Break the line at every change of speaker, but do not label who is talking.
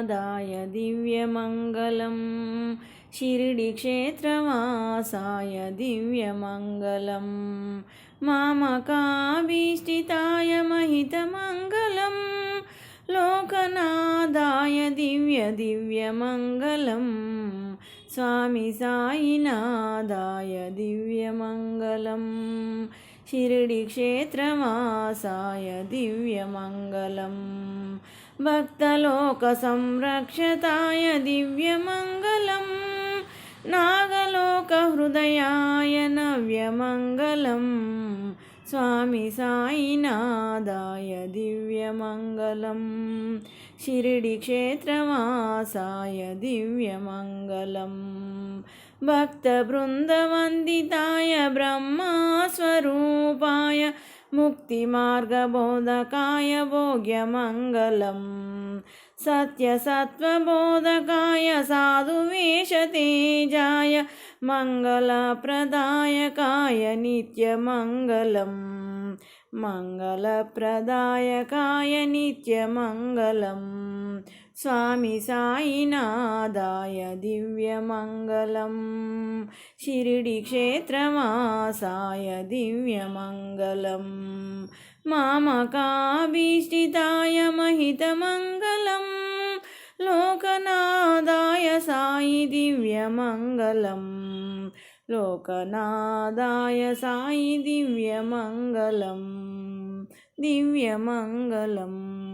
लोकनादाय दिव्यमङ्गलं शिरडिक्षेत्रवासाय दिव्यमङ्गलं मामकाभीष्टिताय महितमङ्गलं लोकनादाय दिव्यमङ्गलं स्वामी साईनाथाय दिव्यमङ्गलं शिरडिक्षेत्रवासाय दिव्यमङ्गलं भक्तलोकसंरक्षताय दिव्यमङ्गलं नागलोकहृदयाय नव्यमङ्गलं स्वामी साईनाथाय दिव्यमङ्गलं शिरडिक्षेत्रवासाय दिव्यमङ्गलं भक्तवृन्दवन्दिताय ब्रह्मस्वरूपाय मुक्तिमार्गबोधकाय भोग्यमङ्गलं सत्यसत्त्वबोधकाय साधुवेषतेजाय मङ्गलप्रदायकाय नित्यमङ्गलं मङ्गलप्रदायकाय नित्यमङ्गलं स्वामी साईनाथाय दिव्यमङ्गलं शिरडिक्षेत्रवासाय दिव्यमङ्गलं मामकाभीष्टिताय महितमङ्गलं लोकनादाय Sai दिव्यमङ्गलं लोकनादाय Sai दिव्यमङ्गलं दिव्यमङ्गलम्।